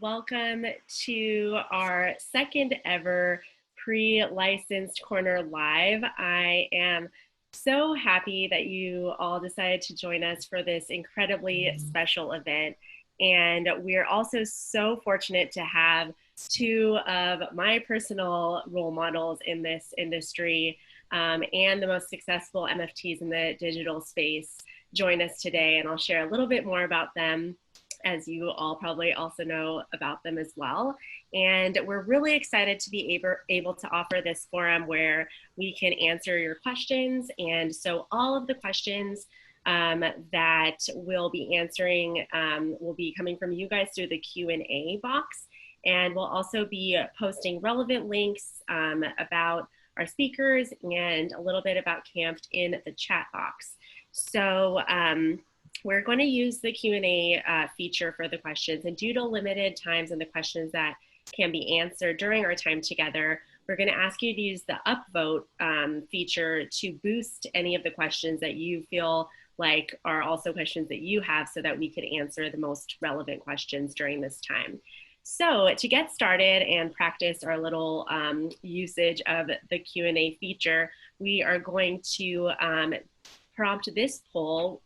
welcome to our second ever pre-licensed corner live. I am so happy that you all decided to join us for this incredibly special event. And we're also so fortunate to have two of my personal role models in this industry and the most successful MFTs in the digital space join us today. And I'll share a little bit more about them, as you all probably also know about them as well. And we're really excited to be able to offer this forum where we can answer your questions. And so all of the questions that we'll be answering will be coming from you guys through the Q&A box. And we'll also be posting relevant links about our speakers and a little bit about CAMPT in the chat box. So we're going to use the Q&A feature for the questions, and due to limited times and the questions that can be answered during our time together, we're going to ask you to use the upvote feature to boost any of the questions that you feel like are also questions that you have, so that we could answer the most relevant questions during this time. So to get started and practice our little usage of the Q&A feature, we are going to prompt this poll,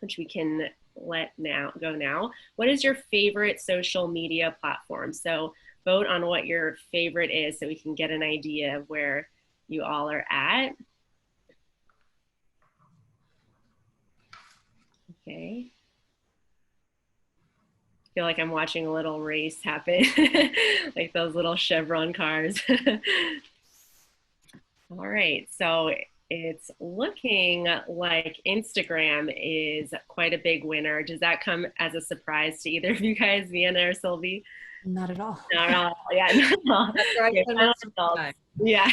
which we can let go now. What is your favorite social media platform? So vote on what your favorite is so we can get an idea of where you all are at. Okay. I feel like I'm watching a little race happen, like those little Chevron cars. All right, so it's looking like Instagram is quite a big winner. Does that come as a surprise to either of you guys, Vienna or Sylvie? Not at all. Not at all. Yeah, not at all. Yeah.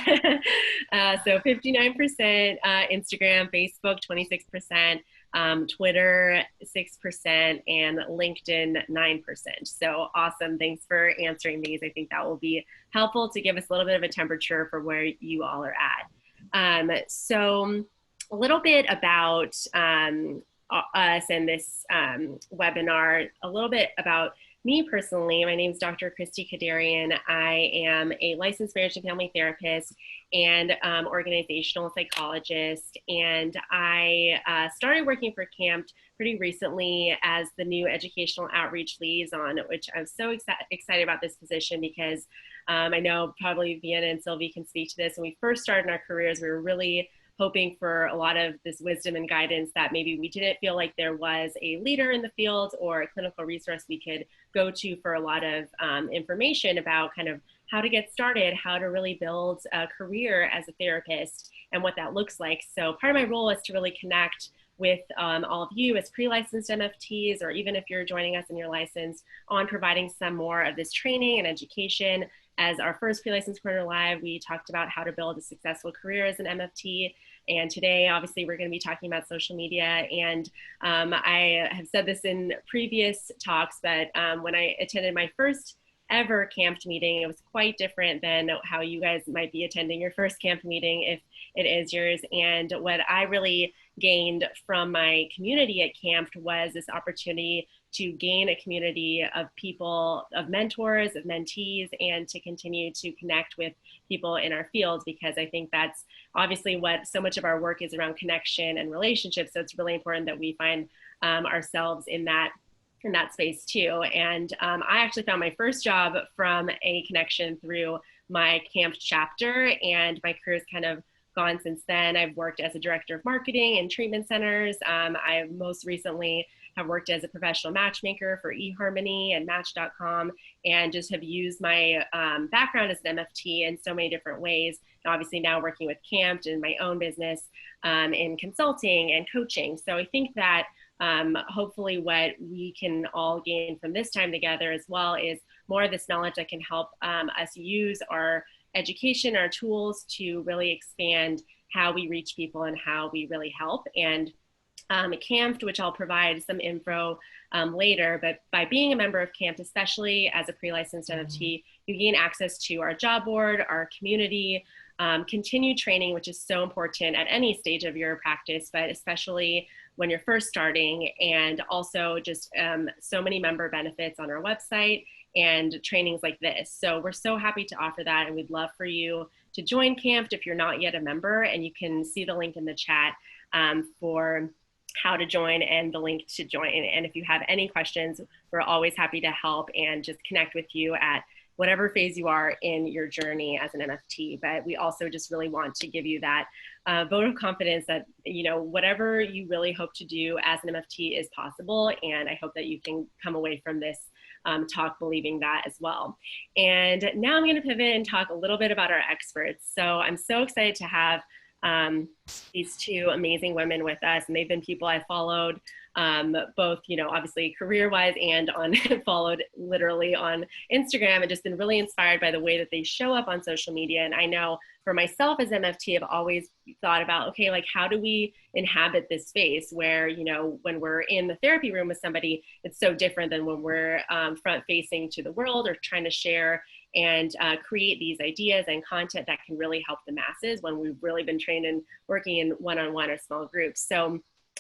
So 59% Instagram, Facebook 26%, Twitter 6%, and LinkedIn 9%. So awesome. Thanks for answering these. I think that will be helpful to give us a little bit of a temperature for where you all are at. So a little bit about us and this webinar, a little bit about me personally. My name is Dr. Christy Kadarian. I am a licensed marriage and family therapist and organizational psychologist. And I started working for CAMPT pretty recently as the new educational outreach liaison, which I'm so excited about this position because I know probably Vienna and Sylvie can speak to this. When we first started in our careers, we were really hoping for a lot of this wisdom and guidance that maybe we didn't feel like there was a leader in the field or a clinical resource we could go to for a lot of information about kind of how to get started, how to really build a career as a therapist and what that looks like. So part of my role is to really connect with all of you as pre-licensed MFTs, or even if you're joining us and you're licensed, on providing some more of this training and education. As our first pre-licensed corner live, we talked about how to build a successful career as an MFT. And today, obviously, we're going to be talking about social media. And I have said this in previous talks, but when I attended my first ever CAMPT meeting, it was quite different than how you guys might be attending your first CAMPT meeting, if it is yours. And what I really gained from my community at CAMPT was this opportunity to gain a community of people, of mentors, of mentees, and to continue to connect with people in our fields, because I think that's obviously what so much of our work is around, connection and relationships. So it's really important that we find ourselves in that space too. And I actually found my first job from a connection through my CAMPT chapter, and my career's kind of gone since then. I've worked as a director of marketing in treatment centers. I most recently have worked as a professional matchmaker for eHarmony and Match.com, and just have used my background as an MFT in so many different ways. And obviously now working with CAMPT in my own business in consulting and coaching. So I think that hopefully what we can all gain from this time together as well is more of this knowledge that can help us use our education, our tools to really expand how we reach people and how we really help. And CAMPT, which I'll provide some info later, but by being a member of CAMPT, especially as a pre-licensed MFT, you gain access to our job board, our community, continue training, which is so important at any stage of your practice, but especially when you're first starting, and also just so many member benefits on our website and trainings like this. So we're so happy to offer that, and we'd love for you to join CAMPT if you're not yet a member, and you can see the link in the chat for how to join and the link to join. And if you have any questions, we're always happy to help and just connect with you at whatever phase you are in your journey as an MFT. But we also just really want to give you that vote of confidence that, you know, whatever you really hope to do as an MFT is possible. And I hope that you can come away from this talk believing that as well. And now I'm going to pivot and talk a little bit about our experts. So I'm so excited to have these two amazing women with us, and they've been people I followed both, you know, obviously career-wise and on followed literally on Instagram, and just been really inspired by the way that they show up on social media. And I know for myself as MFT, I've always thought about, okay, like how do we inhabit this space where, you know, when we're in the therapy room with somebody, it's so different than when we're front facing to the world or trying to share and create these ideas and content that can really help the masses when we've really been trained in working in one-on-one or small groups. So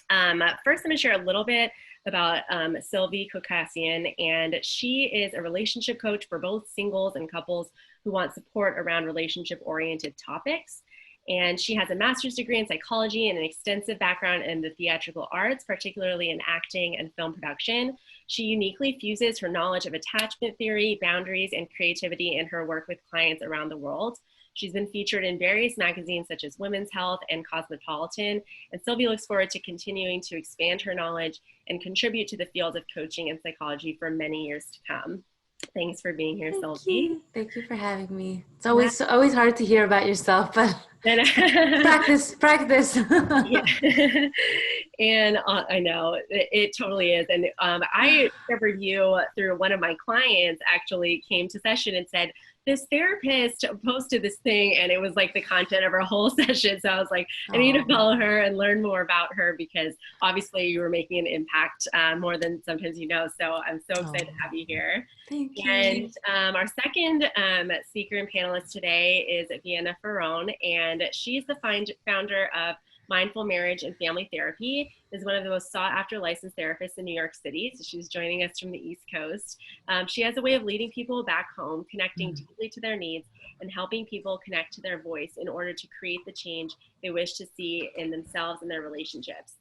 first, I'm going to share a little bit about Sylvie Kokassian, and she is a relationship coach for both singles and couples who want support around relationship-oriented topics. And she has a master's degree in psychology and an extensive background in the theatrical arts, particularly in acting and film production. She uniquely fuses her knowledge of attachment theory, boundaries, and creativity in her work with clients around the world. She's been featured in various magazines such as Women's Health and Cosmopolitan, and Sylvie looks forward to continuing to expand her knowledge and contribute to the field of coaching and psychology for many years to come. Thanks for being here, Sylvie. Thank you for having me. It's always hard to hear about yourself, but practice. Yeah. And I know it totally is. And I discovered you through one of my clients actually came to session and said, this therapist posted this thing, and it was like the content of our whole session. So I was like, I need to follow her and learn more about her, because obviously you were making an impact more than sometimes you know. So I'm so excited to have you here. Thank you. And our second speaker and panelist today is Vienna Ferron, and she's the founder of Mindful Marriage and Family Therapy, is one of the most sought after licensed therapists in New York City. So she's joining us from the East Coast. She has a way of leading people back home, connecting deeply to their needs, and helping people connect to their voice in order to create the change they wish to see in themselves and their relationships.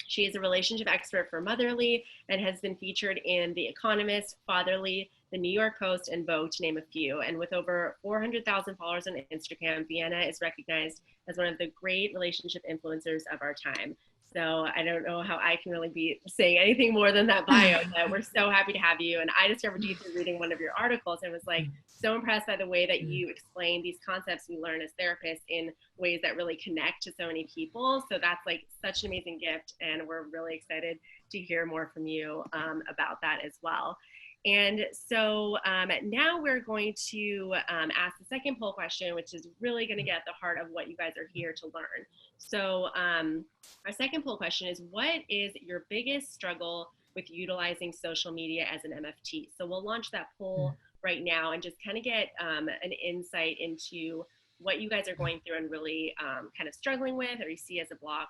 She is a relationship expert for Motherly and has been featured in The Economist, Fatherly, The New York Post, and Vogue, to name a few. And with over 400,000 followers on Instagram, Vienna is recognized as one of the great relationship influencers of our time. So I don't know how I can really be saying anything more than that bio, but we're so happy to have you. And I discovered you through reading one of your articles and was like so impressed by the way that you explain these concepts we learn as therapists in ways that really connect to so many people. So that's like such an amazing gift. And we're really excited to hear more from you about that as well. And so now we're going to ask the second poll question, which is really going to get at the heart of what you guys are here to learn. So our second poll question is, what is your biggest struggle with utilizing social media as an MFT? So we'll launch that poll right now and just kind of get an insight into what you guys are going through and really kind of struggling with, or you see as a block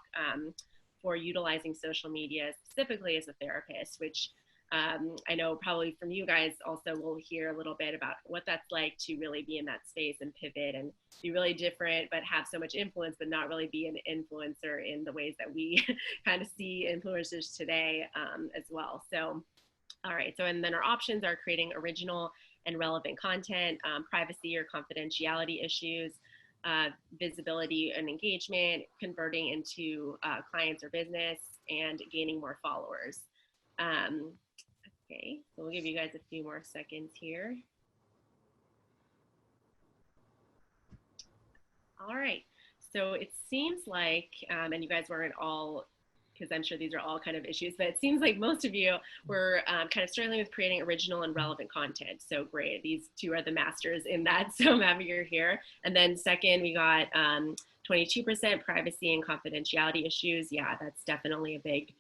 for utilizing social media specifically as a therapist, which I know probably from you guys also we'll hear a little bit about what that's like to really be in that space and pivot and be really different, but have so much influence, but not really be an influencer in the ways that we kind of see influencers today as well. So, all right. So, and then our options are creating original and relevant content, privacy or confidentiality issues, visibility and engagement, converting into clients or business, and gaining more followers. Okay, so we'll give you guys a few more seconds here. All right, so it seems like, and you guys weren't all, because I'm sure these are all kind of issues, but it seems like most of you were kind of struggling with creating original and relevant content. So great, these two are the masters in that, so I'm happy you're here. And then second, we got 22% privacy and confidentiality issues. Yeah, that's definitely a big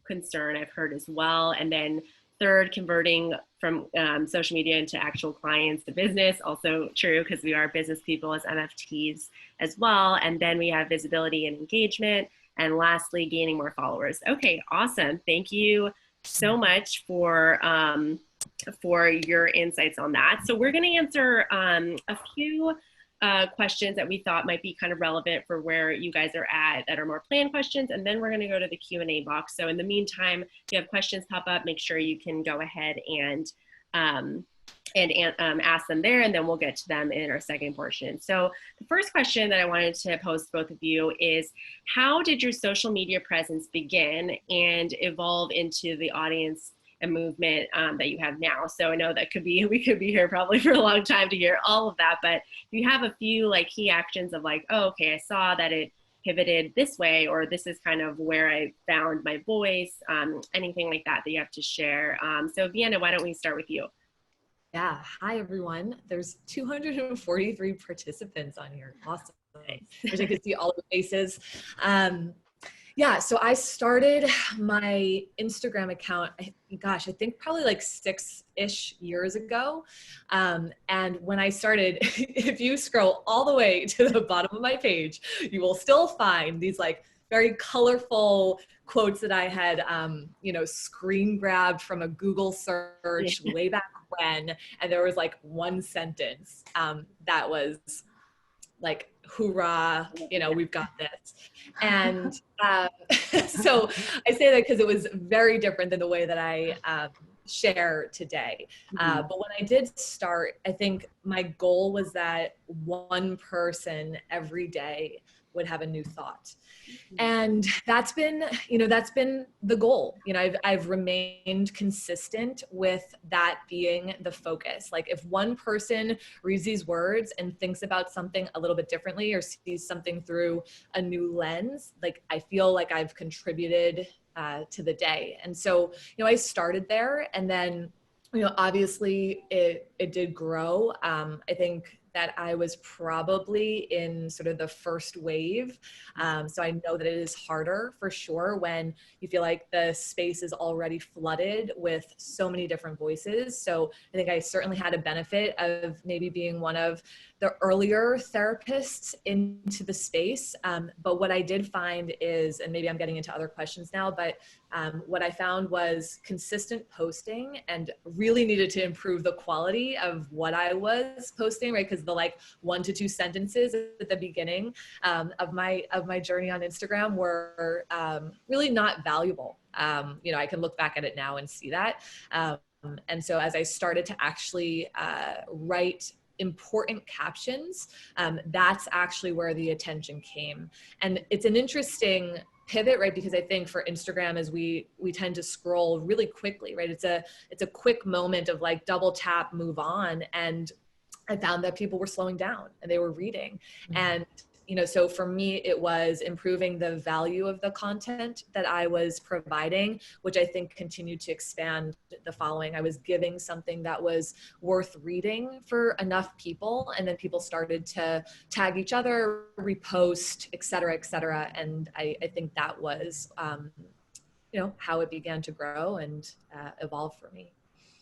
concern I've heard as well. And then third, converting from social media into actual clients to business, also true because we are business people as MFTs as well. And then we have visibility and engagement. And lastly, gaining more followers. Okay, awesome. Thank you so much for your insights on that. So we're going to answer a few questions that we thought might be kind of relevant for where you guys are at that are more planned questions, and then we're going to go to the Q&A box. So in the meantime, if you have questions pop up, make sure you can go ahead and ask them there, and then we'll get to them in our second portion. So the first question that I wanted to pose to both of you is, how did your social media presence begin and evolve into the audience and movement that you have now? So I know that we could be here probably for a long time to hear all of that, but you have a few like key actions of like, oh, okay, I saw that it pivoted this way, or this is kind of where I found my voice, anything like that you have to share. So Vienna, why don't we start with you? Yeah. Hi, everyone. There's 243 participants on here. Awesome. Wish I could see all the faces. Yeah, so I started my Instagram account, I think probably like 6-ish years ago. And when I started, if you scroll all the way to the bottom of my page, you will still find these like very colorful quotes that I had, screen grabbed from a Google search way back when. And there was like one sentence that was like, hoorah, we've got this. And so I say that because it was very different than the way that I share today. But when I did start, I think my goal was that one person every day would have a new thought. And that's been the goal. I've remained consistent with that being the focus. Like if one person reads these words and thinks about something a little bit differently or sees something through a new lens, like I feel like I've contributed to the day. And so, I started there, and then, obviously it did grow. I think that I was probably in sort of the first wave. So I know that it is harder for sure when you feel like the space is already flooded with so many different voices. So I think I certainly had a benefit of maybe being one of the earlier therapists into the space. But what I did find is, and maybe I'm getting into other questions now, but what I found was consistent posting, and really needed to improve the quality of what I was posting, right? Because the like 1 to 2 sentences at the beginning of my journey on Instagram were really not valuable. I can look back at it now and see that. And so as I started to actually write important captions, that's actually where the attention came. And it's an interesting pivot, right? Because I think for Instagram, as we tend to scroll really quickly, right? It's a quick moment of like double tap, move on. And I found that people were slowing down and they were reading. And so for me, it was improving the value of the content that I was providing, which I think continued to expand the following. I was giving something that was worth reading for enough people, and then people started to tag each other, repost, et cetera, et cetera. And I think that was, how it began to grow and evolve for me.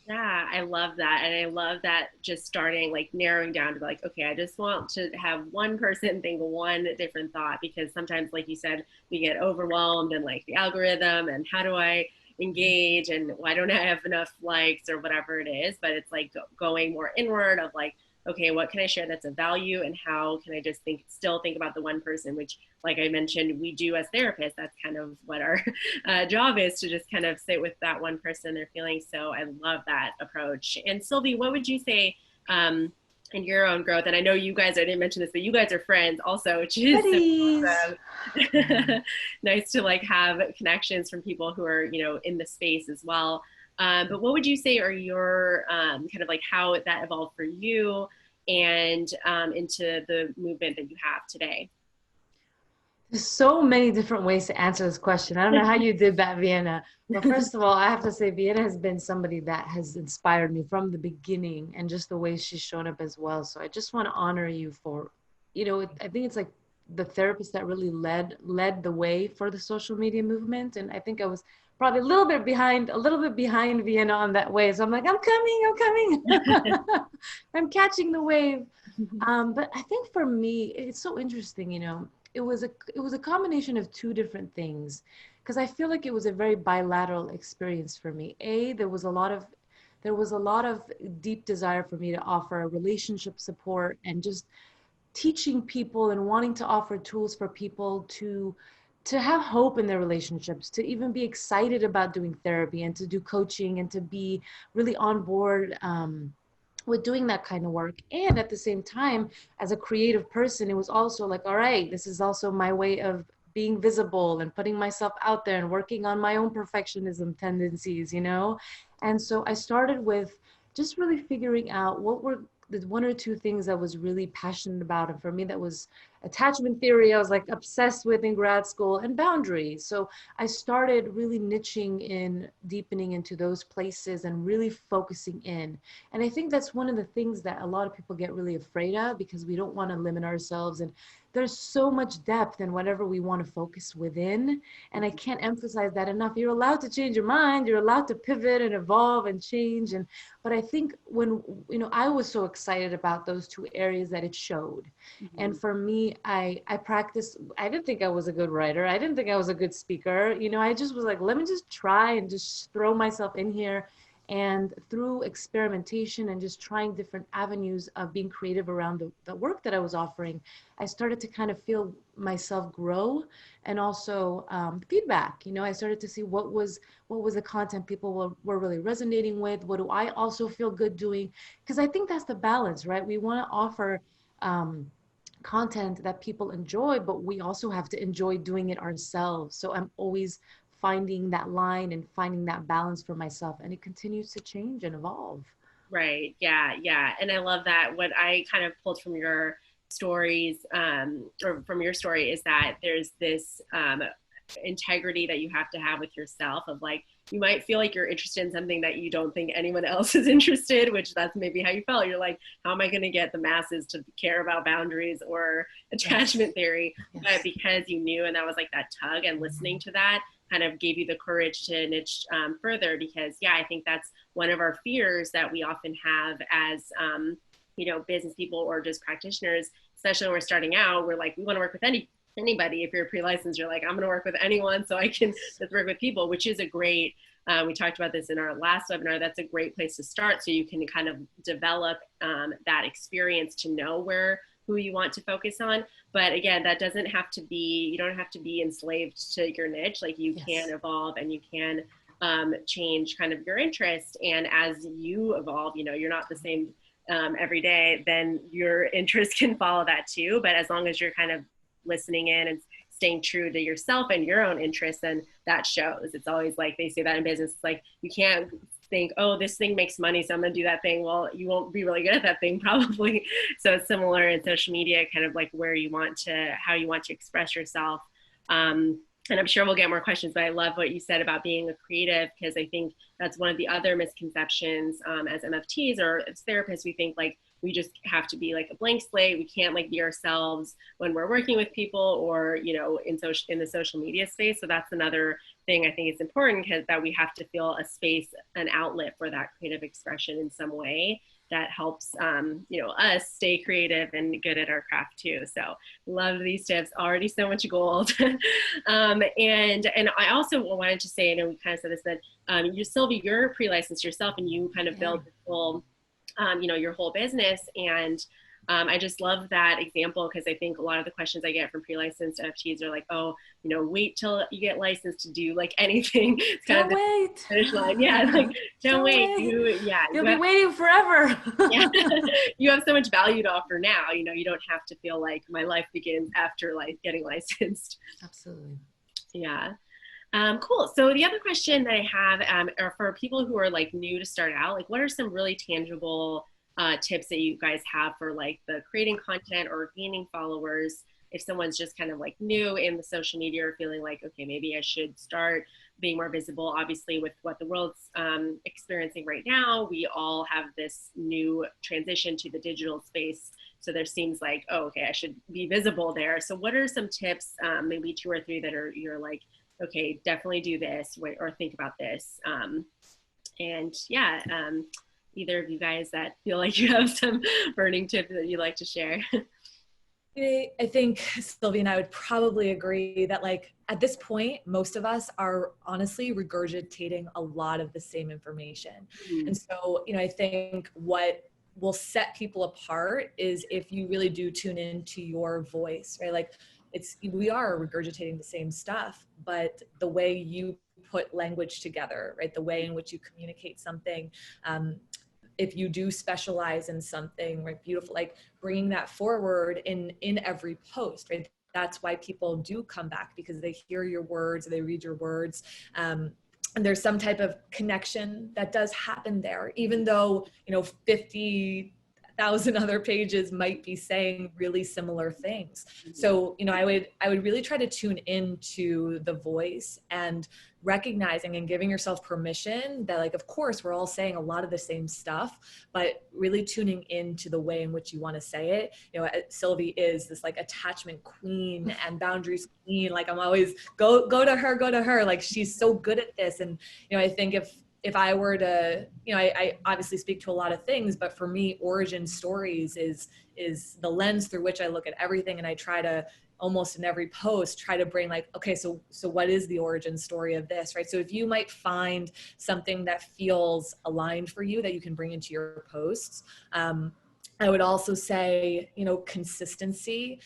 Yeah, I love that. And I love that just starting, like narrowing down to like, okay, I just want to have one person think one different thought, because sometimes, like you said, we get overwhelmed and like the algorithm and how do I engage and why don't I have enough likes or whatever it is. But it's like going more inward of like, okay, what can I share that's of value, and how can I just still think about the one person, which, like I mentioned, we do as therapists. That's kind of what our job is, to just kind of sit with that one person, their feelings. So I love that approach. And Sylvie, what would you say in your own growth? And I know you guys, I didn't mention this, but you guys are friends also, which is nice to like have connections from people who are, in the space as well. But what would you say are your kind of like how that evolved for you and into the movement that you have today? There's so many different ways to answer this question. I don't know how you did that, Vienna. But first of all, I have to say Vienna has been somebody that has inspired me from the beginning, and just the way she's shown up as well. So I just want to honor you for, I think it's like the therapist that really led the way for the social media movement. And I think I was probably a little bit behind Vienna on that wave. So I'm like, I'm coming. I'm catching the wave. But I think for me, it's so interesting, it was a combination of two different things, because I feel like it was a very bilateral experience for me. There was a lot of deep desire for me to offer relationship support and just teaching people and wanting to offer tools for people to have hope in their relationships, to even be excited about doing therapy and to do coaching and to be really on board with doing that kind of work. And at the same time, as a creative person, it was also like, all right, this is also my way of being visible and putting myself out there and working on my own perfectionism tendencies. And so I started with just really figuring out what were the one or two things I was really passionate about. And for me, that was attachment theory. I was like obsessed with in grad school, and boundaries. So I started really niching in, deepening into those places and really focusing in. And I think that's one of the things that a lot of people get really afraid of, because we don't want to limit ourselves. And there's so much depth in whatever we want to focus within. And I can't emphasize that enough. You're allowed to change your mind. You're allowed to pivot and evolve and change. But I think when, I was so excited about those two areas that it showed. Mm-hmm. And for me, I practiced. I didn't think I was a good writer. I didn't think I was a good speaker. I just was like, let me just try and just throw myself in here. And through experimentation and just trying different avenues of being creative around the work that I was offering, I started to kind of feel myself grow, and also feedback. I started to see what was the content people were really resonating with. What do I also feel good doing? Because I think that's the balance, right? We want to offer content that people enjoy, but we also have to enjoy doing it ourselves. So I'm always finding that line and finding that balance for myself, and it continues to change and evolve. Right. Yeah. And I love that. What I kind of pulled from your stories, or from your story, is that there's this integrity that you have to have with yourself, of like, you might feel like you're interested in something that you don't think anyone else is interested, which that's maybe how you felt. You're like, how am I going to get the masses to care about boundaries or attachment theory? Yes. But because you knew, and that was like that tug, and listening to that kind of gave you the courage to niche further. Because I think that's one of our fears that we often have as business people or just practitioners, especially when we're starting out. We're like, we want to work with anybody. If you're pre-licensed, you're like, I'm going to work with anyone so I can just work with people, which is a great, we talked about this in our last webinar, that's a great place to start, so you can kind of develop that experience to know who you want to focus on. But again, that doesn't have to be, you don't have to be enslaved to your niche. Like, you can evolve, and you can change kind of your interest. And as you evolve, you're not the same every day, then your interest can follow that too. But as long as you're kind of listening in and staying true to yourself and your own interests, and that shows. It's always like, they say that in business, it's like, you can't think, oh, this thing makes money, so I'm going to do that thing. Well, you won't be really good at that thing probably. So it's similar in social media, kind of like how you want to express yourself. And I'm sure we'll get more questions, but I love what you said about being a creative, because I think that's one of the other misconceptions as MFTs or as therapists. We think like we just have to be like a blank slate. We can't like be ourselves when we're working with people or, in the social media space. So that's another thing I think it's important, because that we have to feel a space, an outlet for that creative expression in some way that helps, us stay creative and good at our craft too. So love these tips, already so much gold. And I also wanted to say, I know we kind of said this, that Sylvie, you're pre-licensed yourself, and you kind of build this whole, your whole business. And I just love that example, because I think a lot of the questions I get from pre-licensed MFTs are like, oh, wait till you get licensed to do like anything. It's kind don't of wait. Finish line. Yeah, like don't wait. You'll be waiting forever. Yeah. You have so much value to offer now. You don't have to feel like my life begins after getting licensed. Absolutely. Yeah. Cool. So the other question that I have are for people who are like new to start out. Like, what are some really tangible tips that you guys have for like the creating content or gaining followers, if someone's just kind of like new in the social media or feeling like, okay, maybe I should start being more visible? Obviously, with what the world's experiencing right now, we all have this new transition to the digital space. So there seems like, oh, okay, I should be visible there. So what are some tips, maybe 2 or 3 that you're like, okay, definitely do this or think about this. And yeah, either of you guys that feel like you have some burning tips that you'd like to share. I think Sylvia and I would probably agree that like at this point, most of us are honestly regurgitating a lot of the same information. Mm-hmm. And so, I think what will set people apart is if you really do tune into your voice, right? Like we are regurgitating the same stuff, but the way you put language together, right? The way in which you communicate something, if you do specialize in something, right, beautiful, like bringing that forward in every post, right? That's why people do come back, because they hear your words, they read your words, and there's some type of connection that does happen there, even though 50,000 other pages might be saying really similar things. So I would really try to tune into the voice and recognizing and giving yourself permission that, like, of course we're all saying a lot of the same stuff, but really tuning into the way in which you want to say it. Sylvie is this like attachment queen and boundaries queen. Like, I'm always go to her. Like, she's so good at this. And I think if I were to, I obviously speak to a lot of things, but for me, origin stories is the lens through which I look at everything. And I try to almost in every post try to bring like, okay, so what is the origin story of this, right? So if you might find something that feels aligned for you that you can bring into your posts, I would also say, consistency.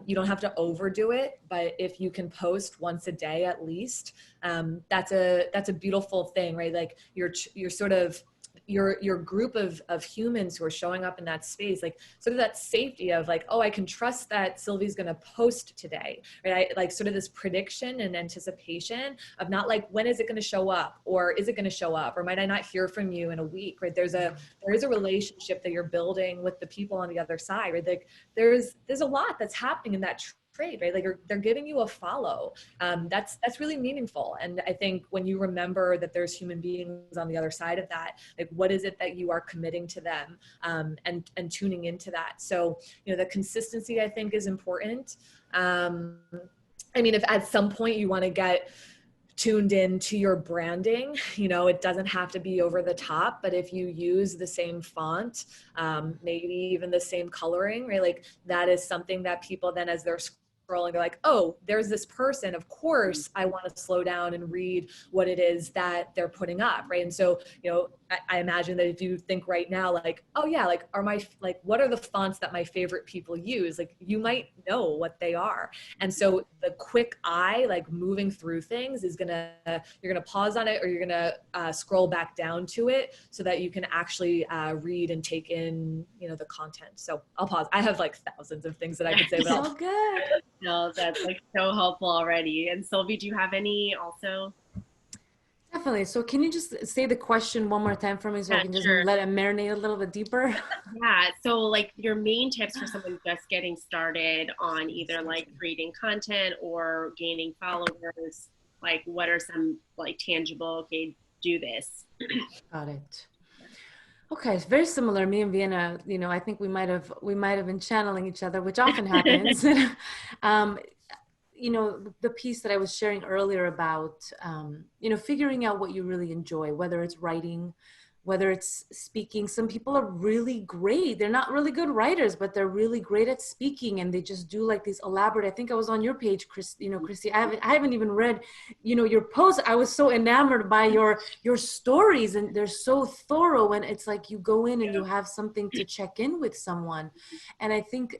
You don't have to overdo it, but if you can post once a day at least, that's a beautiful thing, right? Like you're sort of your group of humans who are showing up in that space, like sort of that safety of like, oh, I can trust that Sylvie's going to post today, right? Like sort of this prediction and anticipation of not like, when is it going to show up, or is it going to show up, or might I not hear from you in a week, right? There is a relationship that you're building with the people on the other side, right? Like there's a lot that's happening in that trade, right? Like they're giving you a follow. That's really meaningful. And I think when you remember that there's human beings on the other side of that, like what is it that you are committing to them, and tuning into that. So, the consistency I think is important. I mean, if at some point you want to get tuned into your branding, it doesn't have to be over the top, but if you use the same font, maybe even the same coloring, right? Like that is something that people then, as they're scrolling, they're like, oh, there's this person, of course I want to slow down and read what it is that they're putting up, right? And so, I imagine that if you think right now, like, oh yeah, like what are the fonts that my favorite people use? Like you might know what they are. And so the quick eye, like moving through things you're gonna pause on it, or you're gonna scroll back down to it so that you can actually read and take in, the content. So I'll pause. I have like thousands of things that I could say, but So good. No, that's like so helpful already. And Sylvie, do you have any also? Definitely. So can you just say the question one more time for me so I can just let it marinate a little bit deeper? Yeah. So like your main tips for someone just getting started on either like creating content or gaining followers, like what are some like tangible, okay, do this. Got it. Okay, it's very similar. Me and Vienna, I think we might have been channeling each other, which often happens. The piece that I was sharing earlier about, figuring out what you really enjoy, whether it's writing, whether it's speaking. Some people are really great. They're not really good writers, but they're really great at speaking, and they just do like these elaborate. I think I was on your page, Christy. I haven't even read, your posts. I was so enamored by your stories, and they're so thorough. And it's like you go in and you have something to check in with someone. And I think,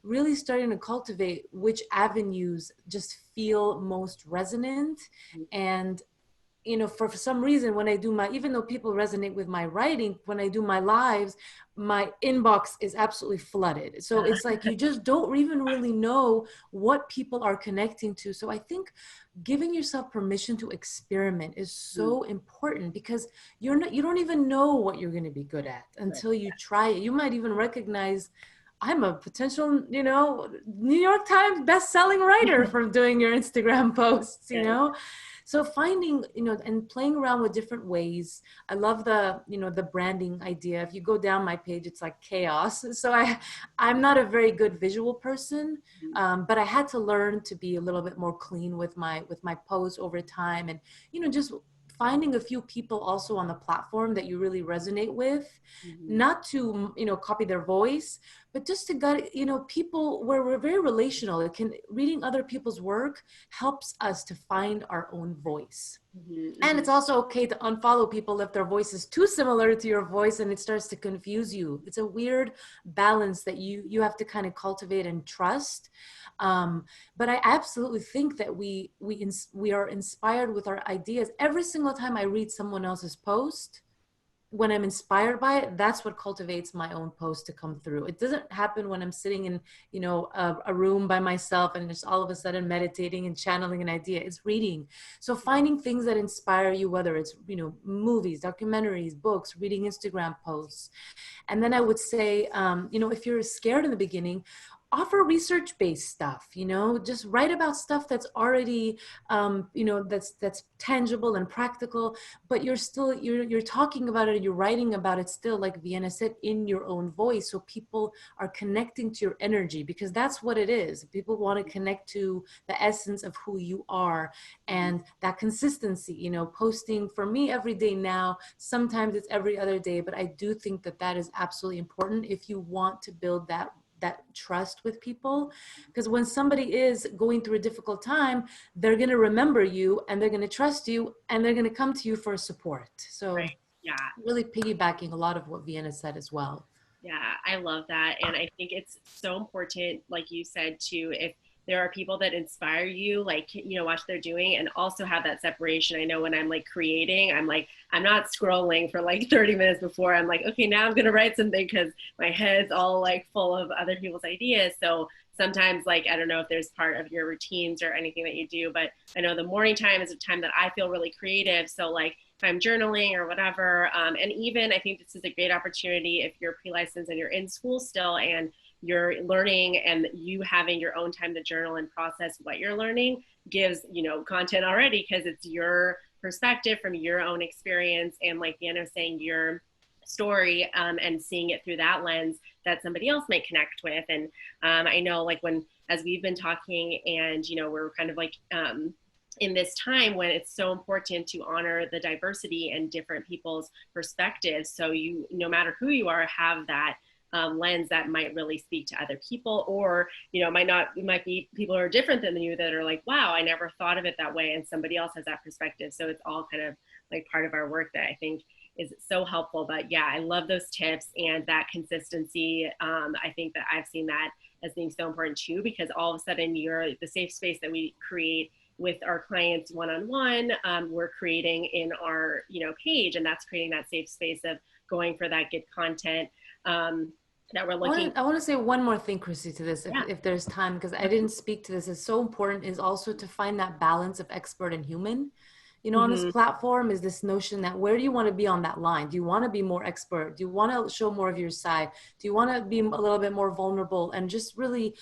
really starting to cultivate which avenues just feel most resonant. And for some reason, when I do even though people resonate with my writing, when I do my lives, my inbox is absolutely flooded. So it's like, you just don't even really know what people are connecting to. So I think giving yourself permission to experiment is so important, because you don't even know what you're going to be good at until you try it. You might even recognize, I'm a potential, New York Times best-selling writer from doing your Instagram posts, So finding, and playing around with different ways. I love the, the branding idea. If you go down my page, it's like chaos. So I'm not a very good visual person, but I had to learn to be a little bit more clean with my posts over time, and just finding a few people also on the platform that you really resonate with, not to copy their voice, but just to get people where we're very relational. Reading other people's work helps us to find our own voice. And it's also okay to unfollow people if their voice is too similar to your voice and it starts to confuse you. It's a weird balance that you have to kind of cultivate and trust. But I absolutely think that we are inspired with our ideas. Every single time I read someone else's post, when I'm inspired by it, that's what cultivates my own post to come through. It doesn't happen when I'm sitting in, a room by myself and just all of a sudden meditating and channeling an idea. It's reading. So finding things that inspire you, whether it's, movies, documentaries, books, reading Instagram posts. And then I would say, if you're scared in the beginning, offer research-based stuff, just write about stuff that's already, that's tangible and practical, but you're talking about it, you're writing about it still, like Vienna said, in your own voice. So people are connecting to your energy, because that's what it is. People want to connect to the essence of who you are, and that consistency, posting for me every day now, sometimes it's every other day, but I do think that is absolutely important if you want to build that trust with people. Because when somebody is going through a difficult time, they're going to remember you and they're going to trust you and they're going to come to you for support. So right. Yeah, really piggybacking a lot of what Vienna said as well. Yeah, I love that. And I think it's so important, like you said, too, if there are people that inspire you, like, watch what they're doing and also have that separation. I know when I'm like creating, I'm not scrolling for like 30 minutes before I'm like, okay, now I'm going to write something, because my head's all like full of other people's ideas. So sometimes, like, I don't know if there's part of your routines or anything that you do, but I know the morning time is a time that I feel really creative. So like if I'm journaling or whatever, and even I think this is a great opportunity if you're pre-licensed and you're in school still and you're learning, and you having your own time to journal and process what you're learning gives, content already, because it's your perspective from your own experience. And like Vienna was saying, your story, and seeing it through that lens that somebody else might connect with. And I know, like, as we've been talking, and, we're kind of like, in this time when it's so important to honor the diversity and different people's perspectives. So no matter who you are, have that lens that might really speak to other people, or, it might be people who are different than you that are like, wow, I never thought of it that way. And somebody else has that perspective. So it's all kind of like part of our work that I think is so helpful. But yeah, I love those tips and that consistency. I think that I've seen that as being so important too, because all of a sudden the safe space that we create with our clients one-on-one, we're creating in our, page, and that's creating that safe space of going for that good content. That we're looking. I want to say one more thing, Chrissy, to this, if there's time, because I didn't speak to this. It's so important, is also to find that balance of expert and human. On this platform is this notion that where do you want to be on that line? Do you want to be more expert? Do you want to show more of your side? Do you want to be a little bit more vulnerable? And just really,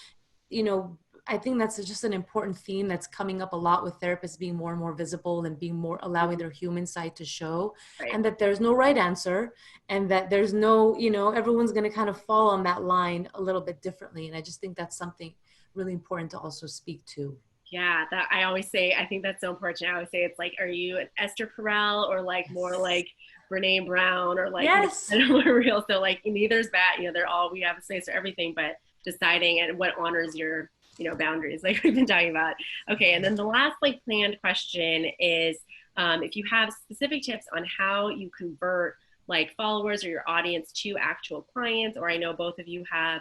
I think that's just an important theme that's coming up a lot with therapists being more and more visible and being more allowing their human side to show, right. And that there's no right answer, and that there's no, everyone's going to kind of fall on that line a little bit differently. And I just think that's something really important to also speak to. Yeah, that I always say, I think that's so important. I always say, it's like, are you an Esther Perel or like more like Brene Brown or like, yes. More real? So like neither's bad, we have a space for everything, but deciding and what honors your boundaries, like we've been talking about. Okay, and then the last like planned question is, if you have specific tips on how you convert like followers or your audience to actual clients, or I know both of you have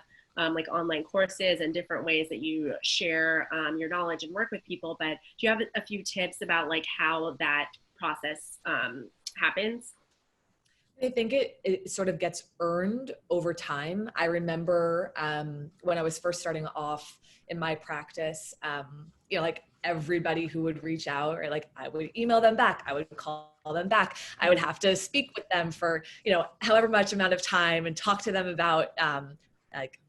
like online courses and different ways that you share your knowledge and work with people, but do you have a few tips about like how that process happens? I think it sort of gets earned over time. I remember when I was first starting off in my practice, like everybody who would reach out, or like I would email them back, I would call them back, I would have to speak with them for, however much amount of time and talk to them about like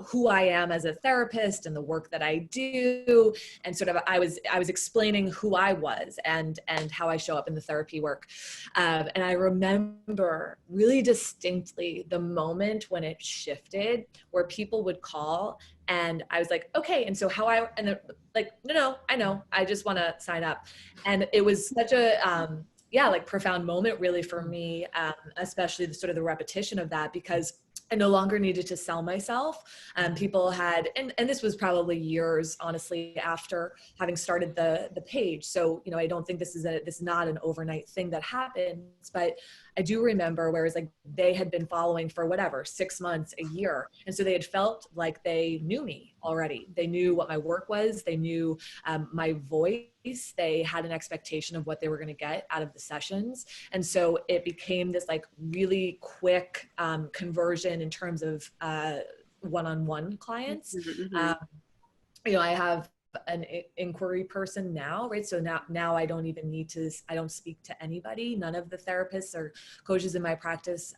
who I am as a therapist and the work that I do. And sort of, I was explaining who I was and how I show up in the therapy work. And I remember really distinctly the moment when it shifted, where people would call and I was like, okay. And so and they're like, no, I know, I just want to sign up. And it was such a, like profound moment really for me, especially the sort of the repetition of that, because I no longer needed to sell myself. People had, and this was probably years, honestly, after having started the page. So, I don't think this is not an overnight thing that happens, but I do remember whereas like they had been following for whatever, 6 months, a year. And so they had felt like they knew me already. They knew what my work was. They knew my voice. They had an expectation of what they were going to get out of the sessions. And so it became this like really quick conversion in terms of one-on-one clients. I have an inquiry person now, right? So now I don't even I don't speak to anybody. None of the therapists or coaches in my practice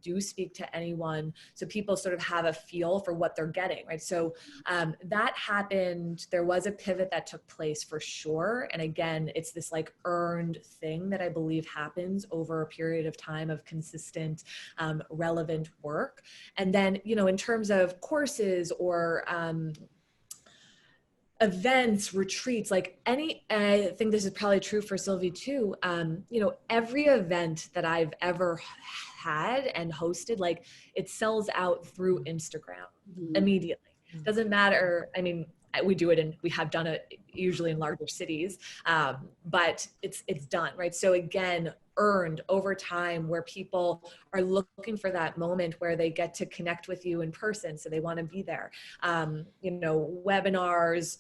do speak to anyone. So people sort of have a feel for what they're getting, right? So that happened. There was a pivot that took place for sure. And again, it's this like earned thing that I believe happens over a period of time of consistent, relevant work. And then, in terms of courses or events, retreats, like I think this is probably true for Sylvie too. Every event that I've ever had and hosted, like it sells out through Instagram immediately. Doesn't matter. I mean, we do it and we have done it usually in larger cities, but it's done, right? So again, earned over time, where people are looking for that moment where they get to connect with you in person. So they want to be there. Webinars,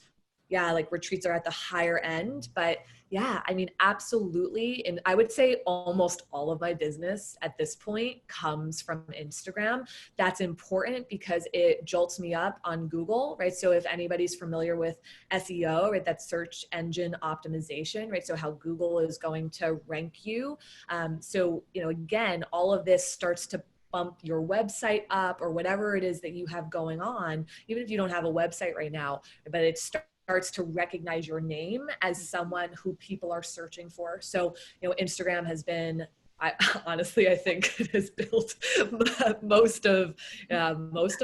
like retreats are at the higher end, but yeah, I mean, absolutely. And I would say almost all of my business at this point comes from Instagram. That's important because it jolts me up on Google, right? So if anybody's familiar with SEO, right, that's search engine optimization, right? So how Google is going to rank you. Again, all of this starts to bump your website up or whatever it is that you have going on, even if you don't have a website right now, but it starts to recognize your name as someone who people are searching for. So, Instagram has been, I think it has built most of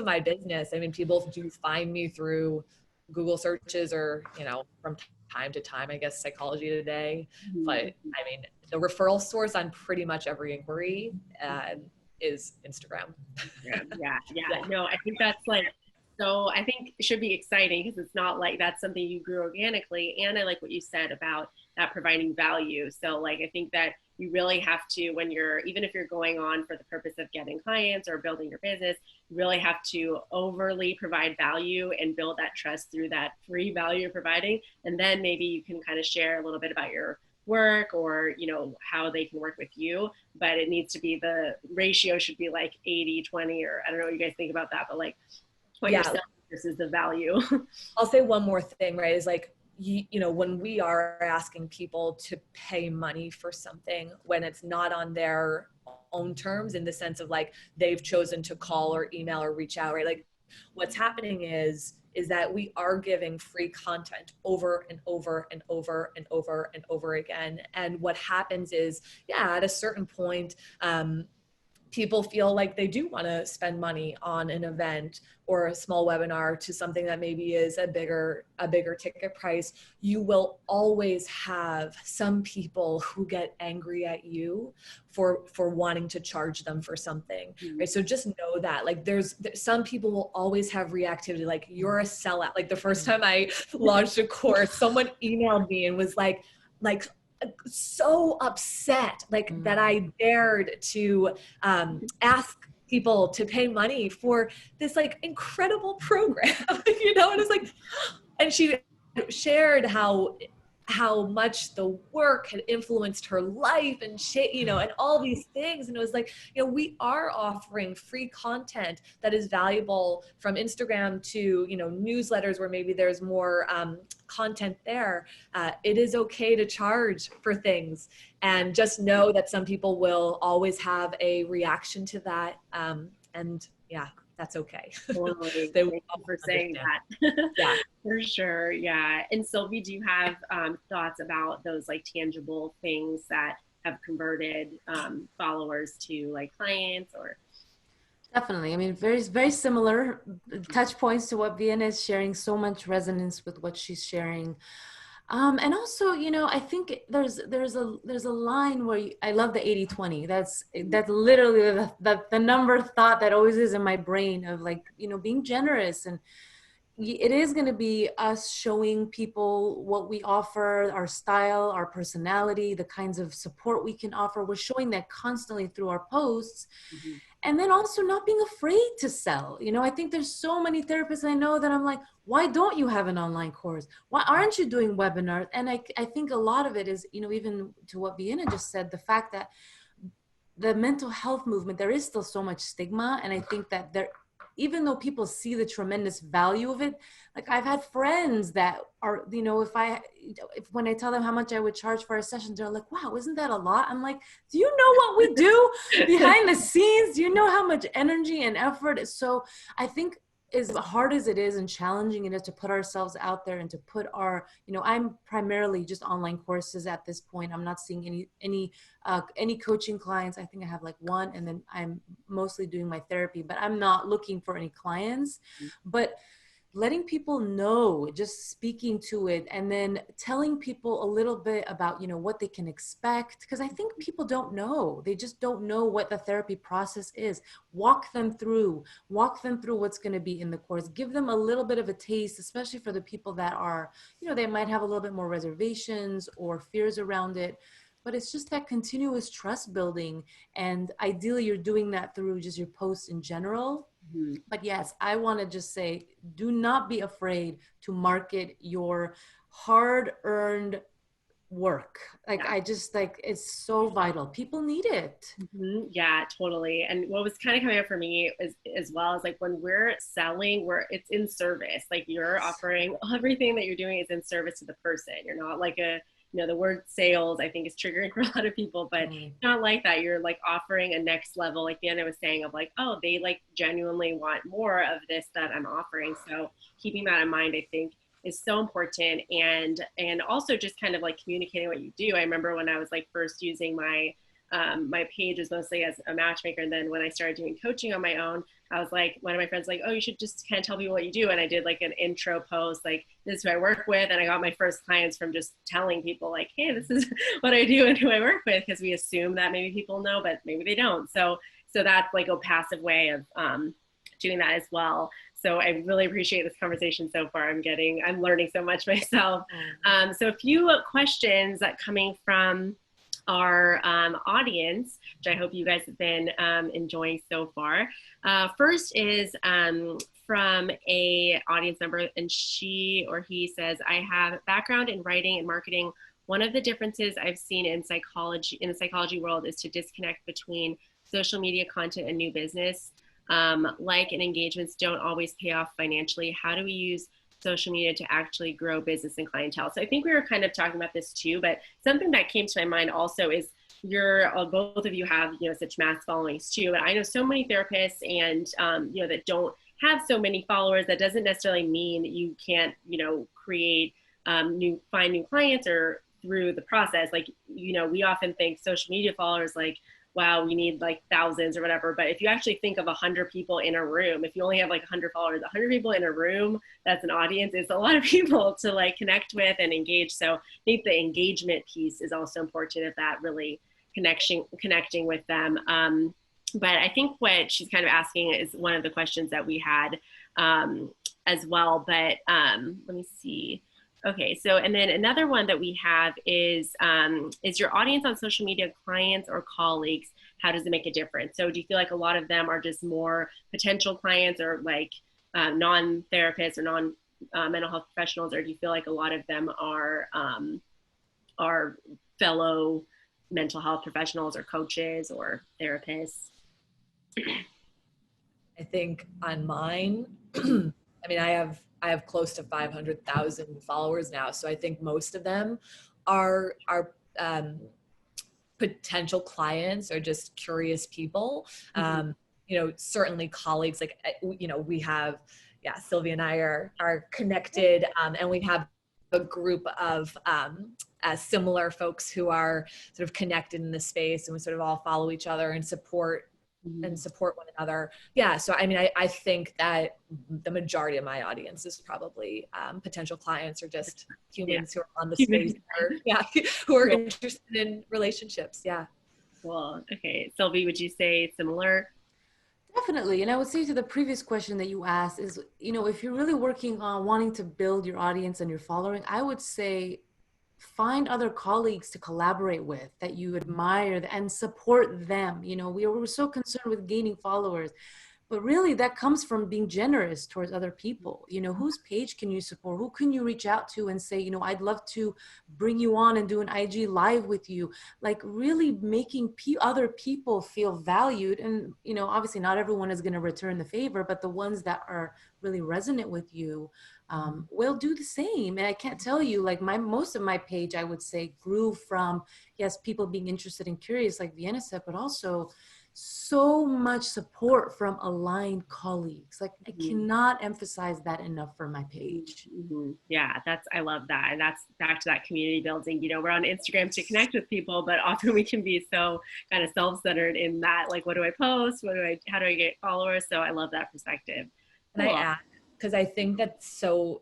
my business. I mean, people do find me through Google searches or, from time to time, I guess Psychology Today. But I mean, the referral source on pretty much every inquiry is Instagram. Yeah. No, I think that's like, so I think it should be exciting because it's not like that's something you grew organically. And I like what you said about that providing value. So like, I think that you really have to, even if you're going on for the purpose of getting clients or building your business, you really have to overly provide value and build that trust through that free value you're providing. And then maybe you can kind of share a little bit about your work or, how they can work with you, but it needs to be, the ratio should be like 80-20, or I don't know what you guys think about that, but like, what you're selling versus the value. I'll say one more thing, right? Is like, when we are asking people to pay money for something, when it's not on their own terms, in the sense of like, they've chosen to call or email or reach out, right? Like what's happening is that we are giving free content over and over and over and over and over again. And what happens is, at a certain point, people feel like they do want to spend money on an event or a small webinar to something that maybe is a bigger ticket price. You will always have some people who get angry at you for wanting to charge them for something, right? So just know that, like, there's some people will always have reactivity, like you're a sellout. Like the first time I launched a course, someone emailed me and was like so upset, that I dared to ask people to pay money for this like incredible program, and it's like, and she shared how much the work had influenced her life and and all these things. And it was like, we are offering free content that is valuable, from Instagram to, newsletters where maybe there's more content there. It is okay to charge for things, and just know that some people will always have a reaction to that. that's okay. Totally. They Thank you for saying that. Yeah. For sure. Yeah. And Sylvie, do you have thoughts about those like tangible things that have converted followers to like clients or? Definitely. I mean, very similar touch points to what Vienna is sharing, so much resonance with what she's sharing. And also, you know, I think there's a line where I love the 80-20. That's literally the number thought that always is in my brain of like, you know, being generous. And it is going to be us showing people what we offer, our style, our personality, the kinds of support we can offer. We're showing that constantly through our posts. Mhm. And then also not being afraid to sell. You know, I think there's so many therapists I know that I'm like, why don't you have an online course? Why aren't you doing webinars? And I think a lot of it is, you know, even to what Vienna just said, the fact that the mental health movement, there is still so much stigma. And I think that there, even though people see the tremendous value of it, like I've had friends that are, you know, if when I tell them how much I would charge for a session, they're like, wow, isn't that a lot? I'm like, do you know what we do behind the scenes? Do you know how much energy and effort? So I think as hard as it is and challenging it is to put ourselves out there and to put our, you know, I'm primarily just online courses at this point. I'm not seeing any coaching clients. I think I have like one, and then I'm mostly doing my therapy, but I'm not looking for any clients. But letting people know, just speaking to it, and then telling people a little bit about, you know, what they can expect. Because I think people don't know. They just don't know what the therapy process is. Walk them through what's going to be in the course. Give them a little bit of a taste, especially for the people that are, you know, they might have a little bit more reservations or fears around it. But it's just that continuous trust building. And ideally, you're doing that through just your posts in general. Mhm. But yes, I want to just say, do not be afraid to market your hard-earned work. Like, Yeah. I just like, it's so vital. People need it. Mhm. Yeah, totally. And what was kind of coming up for me is as well as like when we're selling, it's in service. Like you're offering everything that you're doing is in service to the person. You're not like the word sales I think is triggering for a lot of people, but not like that. You're like offering a next level, like Deanna was saying, of like, oh, they like genuinely want more of this that I'm offering. So keeping that in mind, I think is so important. And also just kind of like communicating what you do. I remember when I was like first using my page was mostly as a matchmaker. And then when I started doing coaching on my own, I was like, one of my friends like, oh, you should just kind of tell people what you do. And I did like an intro post, like, this is who I work with. And I got my first clients from just telling people like, hey, this is what I do and who I work with. Because we assume that maybe people know, but maybe they don't. So that's like a passive way of doing that as well. So I really appreciate this conversation so far. I'm learning so much myself. So a few questions that coming from our audience, which I hope you guys have been enjoying so far. First is from a audience member, and she or he says, I have background in writing and marketing. One of the differences I've seen in the psychology world is to disconnect between social media content and new business. Like and engagements don't always pay off financially. How do we use social media to actually grow business and clientele? So I think we were kind of talking about this too, but something that came to my mind also is both of you have, such mass followings too. And I know so many therapists and, that don't have so many followers. That doesn't necessarily mean you can't, create find new clients or through the process. Like, we often think social media followers, like, wow, we need like thousands or whatever. But if you actually think of 100 people in a room, if you only have like 100 followers, 100 people in a room, that's an audience. It's a lot of people to like connect with and engage. So I think the engagement piece is also important, if that really connecting with them. But I think what she's kind of asking is one of the questions that we had as well. But let me see. Okay, so and then another one that we have is your audience on social media clients or colleagues? How does it make a difference? So do you feel like a lot of them are just more potential clients or like non-therapists or non-mental health professionals, or do you feel like a lot of them are fellow mental health professionals or coaches or therapists? I think on mine, I mean, I have close to 500,000 followers now. So I think most of them are potential clients or just curious people. certainly colleagues, like, we have, Sylvia and I are connected, and we have a group of similar folks who are sort of connected in this space, and we sort of all follow each other and support one another. Yeah. So, I mean, I think that the majority of my audience is probably potential clients or just humans who are on the space, who are interested in relationships. Yeah. Cool. Okay. Sylvie, would you say similar? Definitely. And I would say to the previous question that you asked is, if you're really working on wanting to build your audience and your following, I would say find other colleagues to collaborate with that you admire and support them. We're so concerned with gaining followers, but really that comes from being generous towards other people. Whose page can you support? Who can you reach out to and say, I'd love to bring you on and do an IG live with you? Like really making other people feel valued. And, obviously not everyone is going to return the favor, but the ones that are really resonant with you will do the same. And I can't tell you, like most of my page, I would say, grew from, yes, people being interested and curious, like Vienna said, but also so much support from aligned colleagues. Like I cannot emphasize that enough for my page. Yeah, I love that. And that's back to that community building. We're on Instagram to connect with people, but often we can be so kind of self-centered in that, like, what do I post? How do I get followers? So I love that perspective. Cool. And I add, because I think that's so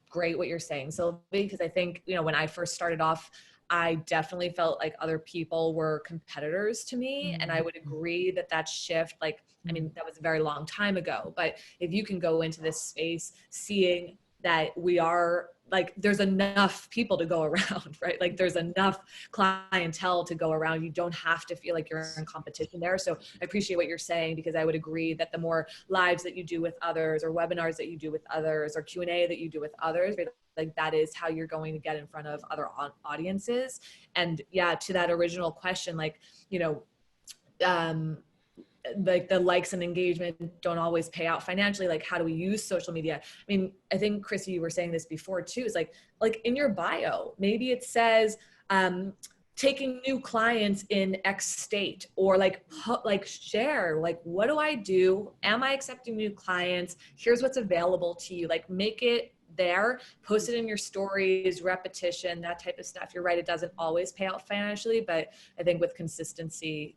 great what you're saying, Sylvie, because I think, when I first started off, I definitely felt like other people were competitors to me. And I would agree that shift, like, I mean, that was a very long time ago, but if you can go into this space seeing that we are, like, there's enough people to go around, right? Like there's enough clientele to go around. You don't have to feel like you're in competition there. So I appreciate what you're saying, because I would agree that the more lives that you do with others, or webinars that you do with others, or Q&A that you do with others, right? Like that is how you're going to get in front of other audiences. And to that original question, like, like the likes and engagement don't always pay out financially. Like, how do we use social media? I mean, I think, Chrissy, you were saying this before too, is like in your bio, maybe it says, taking new clients in X state, or like share, like, what do I do? Am I accepting new clients? Here's what's available to you. Like, make it there, post it in your stories, repetition, that type of stuff. You're right, it doesn't always pay out financially, but I think with consistency,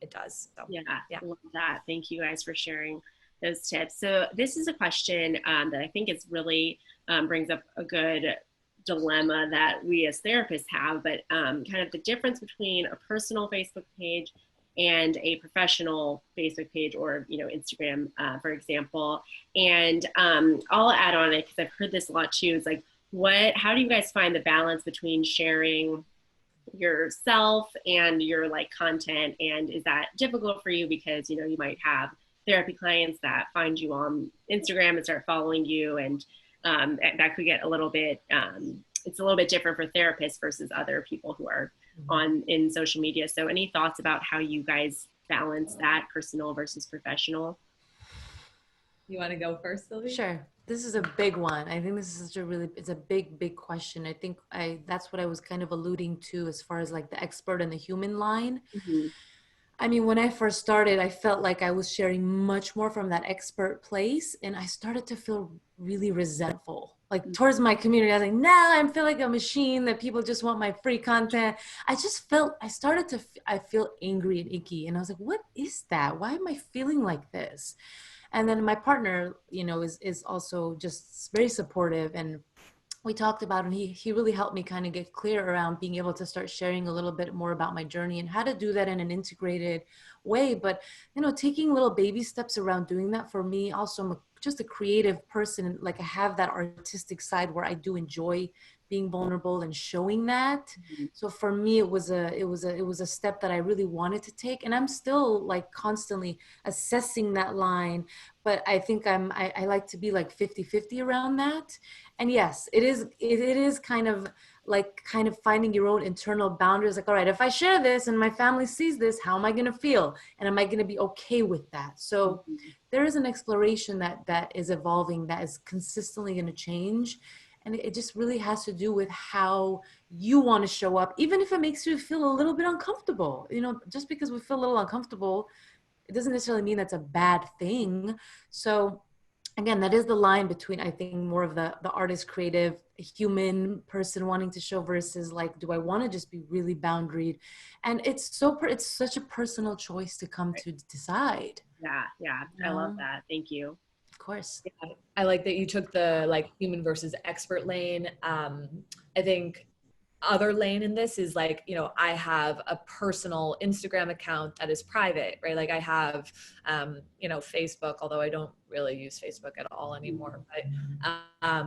it does. So, yeah, love that. Thank you guys for sharing those tips. So this is a question that I think is really brings up a good dilemma that we as therapists have, but kind of the difference between a personal Facebook page and a professional Facebook page, or Instagram, for example. And I'll add on it, because I've heard this a lot too. It's like, how do you guys find the balance between sharing yourself and your content? And is that difficult for you? Because you might have therapy clients that find you on Instagram and start following you, and that could get a little bit it's a little bit different for therapists versus other people who are in social media. So any thoughts about how you guys balance that, personal versus professional? You want to go first, Sylvie? Sure. This is a big one. I think this is it's a big question. I think that's what I was kind of alluding to as far as like the expert and the human line. I mean, when I first started, I felt like I was sharing much more from that expert place, and I started to feel really resentful, like towards my community. I was like, nah, I feel like a machine, that people just want my free content. I feel angry and icky. And I was like, what is that? Why am I feeling like this? And then my partner, is also just very supportive, and we talked about, and he really helped me kind of get clear around being able to start sharing a little bit more about my journey and how to do that in an integrated way. But, taking little baby steps around doing that. For me, also, I'm just a creative person. Like, I have that artistic side where I do enjoy being vulnerable and showing that. So for me, it was a step that I really wanted to take. And I'm still like constantly assessing that line, but I think I like to be like 50-50 around that. And yes, it is kind of finding your own internal boundaries. Like, all right, if I share this and my family sees this, how am I going to feel? And am I going to be okay with that? So there is an exploration that is evolving, that is consistently going to change. And it just really has to do with how you want to show up, even if it makes you feel a little bit uncomfortable. Just because we feel a little uncomfortable, it doesn't necessarily mean that's a bad thing. So again, that is the line between, I think, more of the artist, creative, human person wanting to show versus like, do I want to just be really boundaried? And it's such a personal choice to come to decide. Yeah. I love that. Thank you. Of course. Yeah, I like that you took the like human versus expert lane. I think other lane in this is like, you know, I have a personal Instagram account that is private, right? Like I have, you know, Facebook, although I don't really use Facebook at all anymore. But,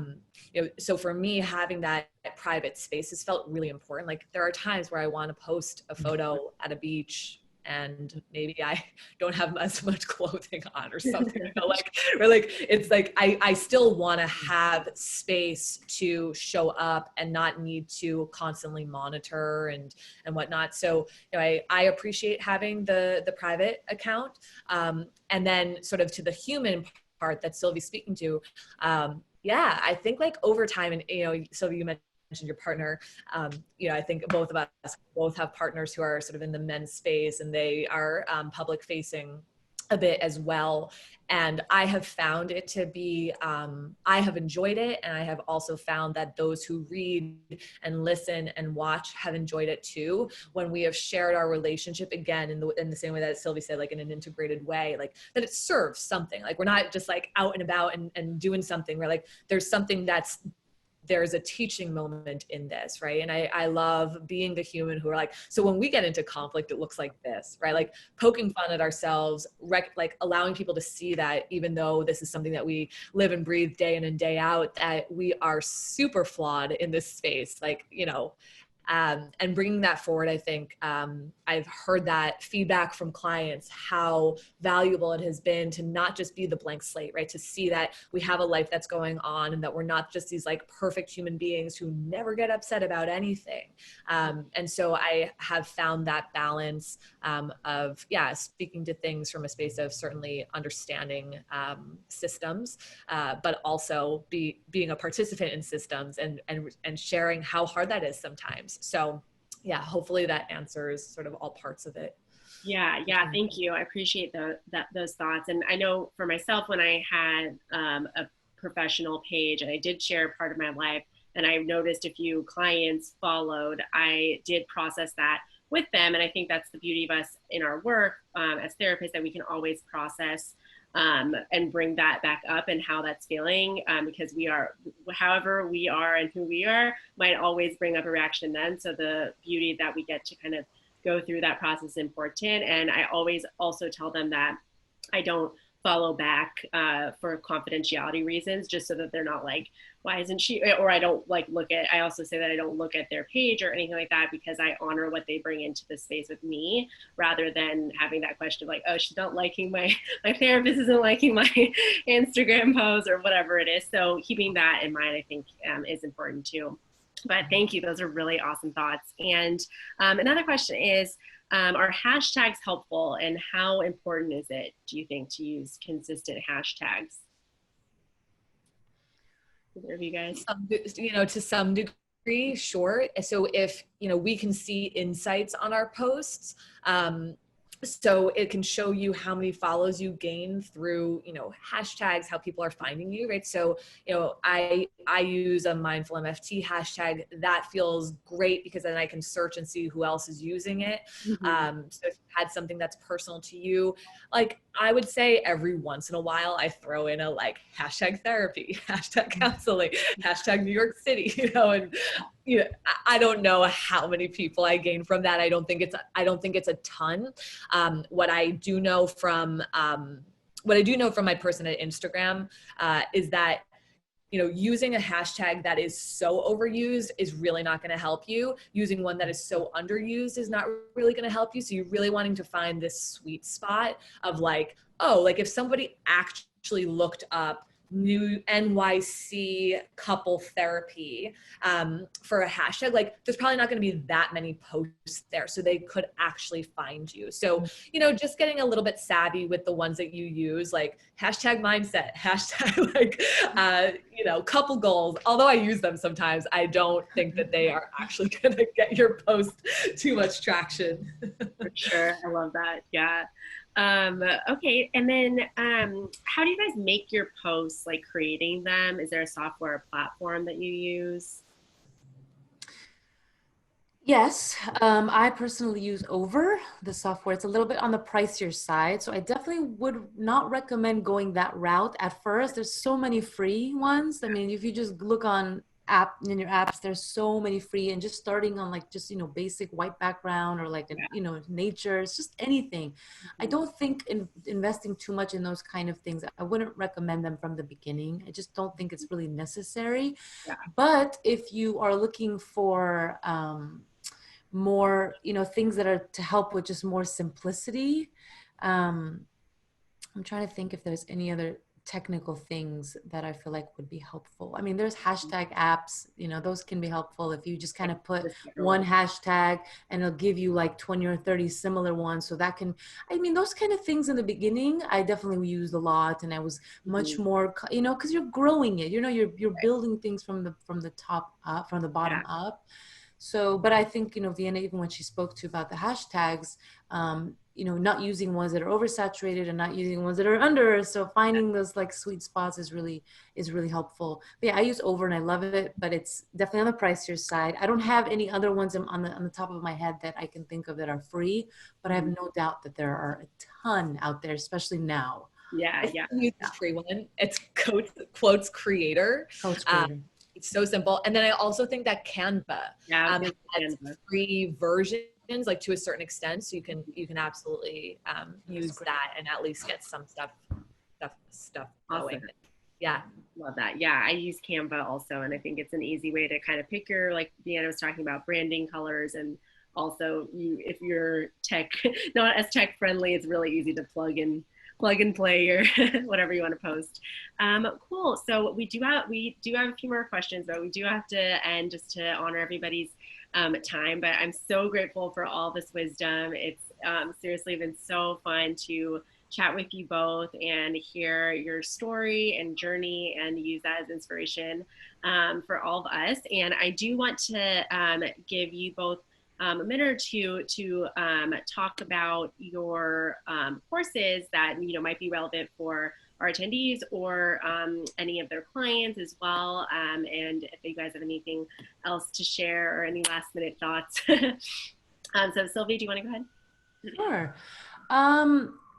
you know, so for me, having that private space has felt really important. Like there are times where I want to post a photo at a beach and maybe I don't have as much clothing on or something, you know, like, or like, it's like, I still want to have space to show up and not need to constantly monitor and whatnot. So, you know, I appreciate having the private account. And then sort of to the human part that Sylvie's speaking to, yeah, I think like over time, and, you know, Sylvie, you mentioned your partner, you know, I think both of us both have partners who are sort of in the men's space and they are public facing a bit as well. And I have found it to be, I have enjoyed it. And I have also found that those who read and listen and watch have enjoyed it too. When we have shared our relationship again, in the same way that Sylvie said, like in an integrated way, like that it serves something, like we're not just like out and about and doing something. We're like, there's something there's a teaching moment in this, right? And I love being the human who are like, so when we get into conflict, it looks like this, right? Like poking fun at ourselves, like allowing people to see that even though this is something that we live and breathe day in and day out, that we are super flawed in this space, like, you know, and bringing that forward, I think I've heard that feedback from clients, how valuable it has been to not just be the blank slate, right? To see that we have a life that's going on and that we're not just these like perfect human beings who never get upset about anything. And so I have found that balance of, yeah, speaking to things from a space of certainly understanding systems, but also being a participant in systems and sharing how hard that is sometimes. So yeah, hopefully that answers sort of all parts of it. Yeah, thank you. I appreciate those thoughts. And I know for myself, when I had a professional page and I did share part of my life, and I noticed a few clients followed, I did process that with them. And I think that's the beauty of us in our work as therapists, that we can always process and bring that back up and how that's feeling, because we are, however we are and who we are might always bring up a reaction then. So the beauty that we get to kind of go through that process is important. And I always also tell them that I don't follow back for confidentiality reasons, just so that they're not like, why isn't she, or I don't like I also say that I don't look at their page or anything like that, because I honor what they bring into the space with me, rather than having that question of like, oh, she's not liking my therapist isn't liking my Instagram post or whatever it is. So keeping that in mind, I think is important too. But thank you. Those are really awesome thoughts. And another question is, are hashtags helpful, and how important is it, do you think, to use consistent hashtags? Either of you guys? You know, to some degree, sure. So if, you know, we can see insights on our posts, so it can show you how many follows you gain through, you know, hashtags, how people are finding you, right? So, you know, I use a mindful MFT hashtag. That feels great because then I can search and see who else is using it. Mm-hmm. So if you had something that's personal to you, like I would say every once in a while, I throw in a like hashtag therapy, hashtag counseling, hashtag New York City, you know, and you know, I don't know how many people I gain from that. I don't think it's a ton. What I do know from my person at Instagram is that, you know, using a hashtag that is so overused is really not going to help you. Using one that is so underused is not really going to help you. So you're really wanting to find this sweet spot of like, oh, like if somebody actually looked up new NYC couple therapy for a hashtag, like there's probably not going to be that many posts there, so they could actually find you. So, you know, just getting a little bit savvy with the ones that you use, like hashtag mindset, hashtag like, you know, couple goals. Although I use them sometimes, I don't think that they are actually going to get your post too much traction. For sure. I love that. Yeah. Okay. And then how do you guys make your posts, like creating them? Is there a software or platform that you use? Yes, I personally use Over, the software. It's a little bit on the pricier side, so I definitely would not recommend going that route at first. There's so many free ones. I mean, if you just look on app in your apps, there's so many free, and just starting on like just basic white background or like Yeah. nature, it's just anything. I Mhm. don't think investing too much in those kind of things. I wouldn't recommend them from the beginning. I just don't think it's really necessary. Yeah. But if you are looking for more things that are to help with just more simplicity, um I'm trying to think if there's any other technical things that I feel like would be helpful. I mean, there's hashtag apps, those can be helpful if you just kind Like of put just one everyone. hashtag and it'll give you like 20 or 30 similar ones. So that can, I mean, those kind of things in the beginning, I definitely used a lot, and I was much Mhm. more, because you're growing it, you're building things from the top up, from the Yeah. bottom up. So, but I think, Vienna, even when she spoke to about the hashtags, not using ones that are oversaturated and not using ones that are under. So finding those like sweet spots is really helpful. But yeah, I use Over and I love it, but it's definitely on the pricier side. I don't have any other ones on the top of my head that I can think of that are free, but I have Mhm. no doubt that there are a ton out there, especially now. Yeah. I Yeah. still use the free one. It's quotes creator. Coach Um, Creator. it's so simple. And then I also think that Canva Yeah. I was has gonna say Canva. free versions, like to a certain extent, so you can absolutely That's use great. that and at least get some stuff Awesome. going. Yeah. Love that. Yeah, I use Canva also, and I think it's an easy way to kind of pick your, like Deanna was talking about, branding colors, and also if you're tech not as tech friendly, it's really easy to plug and play your whatever you want to post. Cool. So we do have a few more questions, but we do have to end just to honor everybody's time. But I'm so grateful for all this wisdom. It's seriously been so fun to chat with you both and hear your story and journey and use that as inspiration for all of us. And I do want to give you both a minute or two to talk about your courses that might be relevant for our attendees or any of their clients as well. And if you guys have anything else to share or any last minute thoughts. So Sylvie, do you want to go ahead? Sure.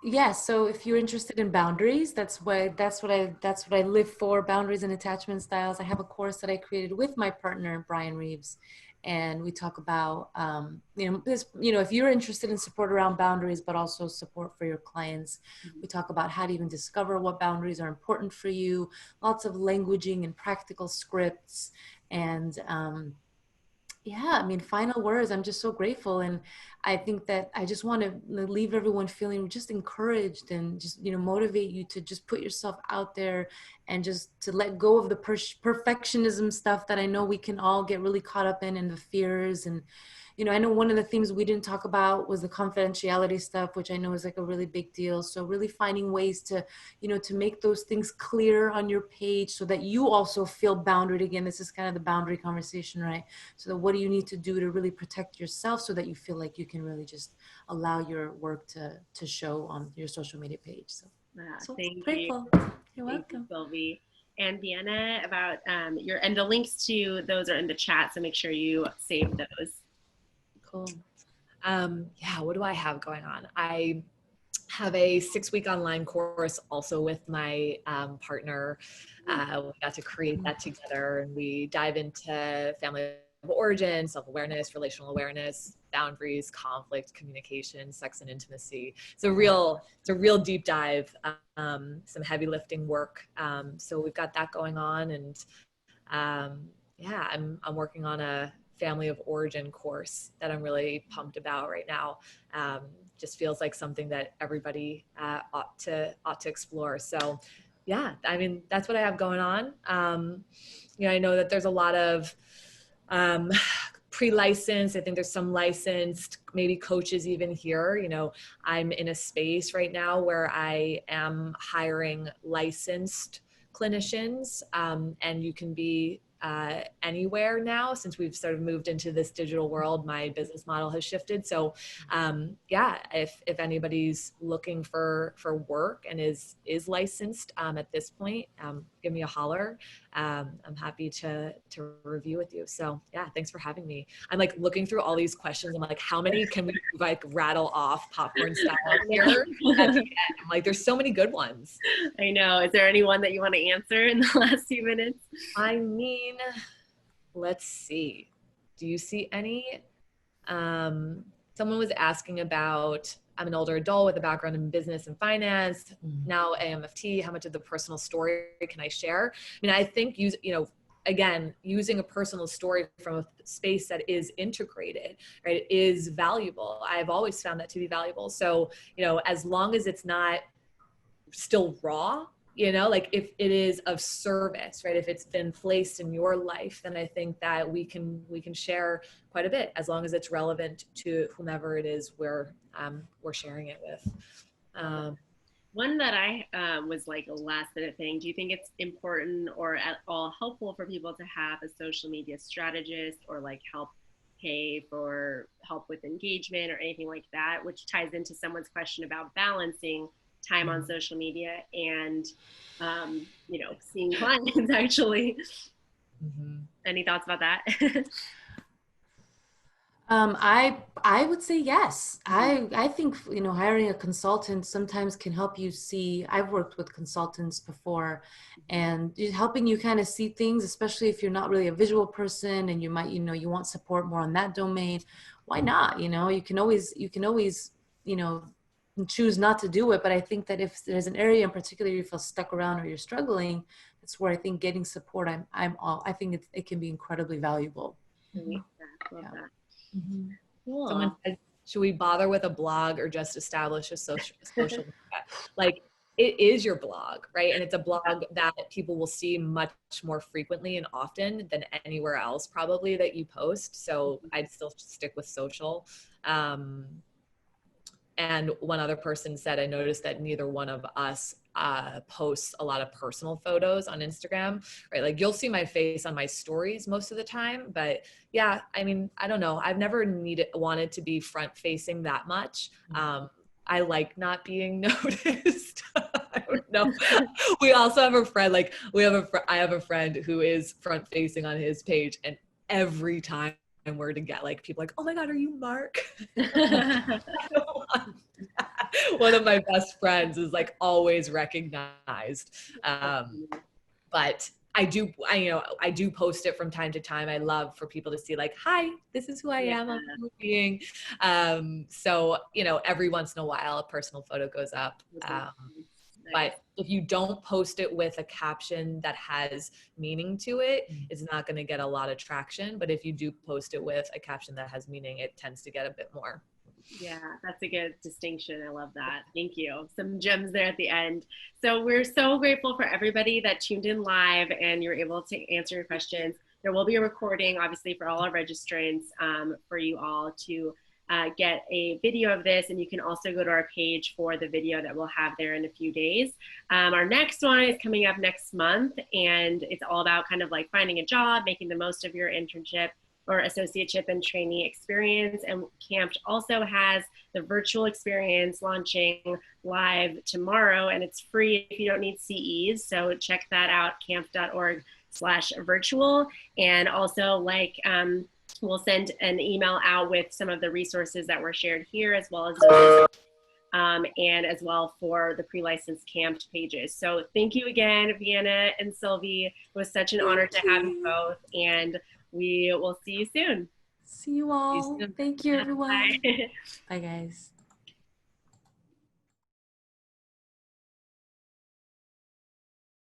Yeah, so if you're interested in boundaries, that's what I live for, boundaries and attachment styles. I have a course that I created with my partner, Brian Reeves, and we talk about if you're interested in support around boundaries, but also support for your clients. We talk about how to even discover what boundaries are important for you, lots of languaging and practical scripts, and yeah, I mean, final words. I'm just so grateful. And I think that I just want to leave everyone feeling just encouraged and just, motivate you to just put yourself out there and just to let go of the perfectionism stuff that I know we can all get really caught up in, and the fears. And, I know one of the things we didn't talk about was the confidentiality stuff, which I know is like a really big deal. So really finding ways to make those things clear on your page so that you also feel boundaried. Again, this is kind of the boundary conversation, right? So what do you need to do to really protect yourself so that you feel like you can really just allow your work to show on your social media page? So Thank you. grateful. You're Thank you, welcome. Sylvie. And Vienna, about and the links to those are in the chat, so make sure you save those. Cool. Yeah, what do I have going on? I have a 6-week online course also with my partner. We got to create that together, and we dive into family of origin, self-awareness, relational awareness, boundaries, conflict, communication, sex and intimacy. It's a real deep dive, some heavy lifting work. So we've got that going on, and yeah, I'm working on a family of origin course that I'm really pumped about right now. Just feels like something that everybody ought to explore. So yeah, I mean, that's what I have going on. I know that there's a lot of pre-licensed. I think there's some licensed, maybe coaches even here. I'm in a space right now where I am hiring licensed clinicians, and you can be anywhere now. Since we've sort of moved into this digital world, my business model has shifted. So yeah, if anybody's looking for work and is licensed at this point, give me a holler. I'm happy to review with you. So yeah, thanks for having me. I'm like looking through all these questions. I'm like, how many can we like rattle off popcorn style here at the end? I'm like, there's so many good ones. I know. Is there anyone that you want to answer in the last few minutes? I mean, let's see. Do you see any? Someone was asking about, I'm an older adult with a background in business and finance, now MFT, how much of the personal story can I share? I mean, I think again, using a personal story from a space that is integrated, right, is valuable. I've always found that to be valuable. So, as long as it's not still raw, like if it is of service, right, if it's been placed in your life, then I think that we can share quite a bit, as long as it's relevant to whomever it is we're sharing it with. One that I was like a last minute thing. Do you think it's important or at all helpful for people to have a social media strategist, or like pay for help with engagement or anything like that, which ties into someone's question about balancing time on social media and seeing clients actually? Any thoughts about that? I would say yes. I think, hiring a consultant sometimes can help you see. I've worked with consultants before, and helping you kind of see things, especially if you're not really a visual person and you might, you want support more on that domain. Why not? You can always, choose not to do it. But I think that if there's an area in particular you feel stuck around or you're struggling, that's where I think getting support, I think it can be incredibly valuable. Love that. Cool. Someone said, should we bother with a blog or just establish a social media? Like, it is your blog, right? And it's a blog that people will see much more frequently and often than anywhere else probably that you post. So I'd still stick with social. And one other person said, I noticed that neither one of us posts a lot of personal photos on Instagram, right? Like, you'll see my face on my stories most of the time, but yeah, I mean, I don't know. I've never wanted to be front facing that much. I like not being noticed. I don't know. We also have a friend, I have a friend who is front facing on his page, and every time we're to get like people like, oh my God, are you Mark? One of my best friends is like always recognized. But I do post it from time to time. I love for people to see like, hi, this is who I am, I'm a human being. So, every once in a while a personal photo goes up. But if you don't post it with a caption that has meaning to it, it's not going to get a lot of traction. But if you do post it with a caption that has meaning, it tends to get a bit more. Yeah, that's a good distinction. I love that. Thank you. Some gems there at the end. So we're so grateful for everybody that tuned in live and you're able to answer your questions. There will be a recording, obviously, for all our registrants, for you all to get a video of this, and you can also go to our page for the video that we'll have there in a few days. Our next one is coming up next month, and it's all about kind of like finding a job, making the most of your internship or associateship and trainee experience. And CAMPT also has the virtual experience launching live tomorrow, and it's free if you don't need CEs. So check that out, campt.org/virtual. And also, we'll send an email out with some of the resources that were shared here, as well as and as well for the pre-licensed CAMPT pages. So thank you again, Vienna and Sylvie. It was such an honor to have you both, and we will see you soon. See you all. Thank you, everyone. Bye. Bye, guys.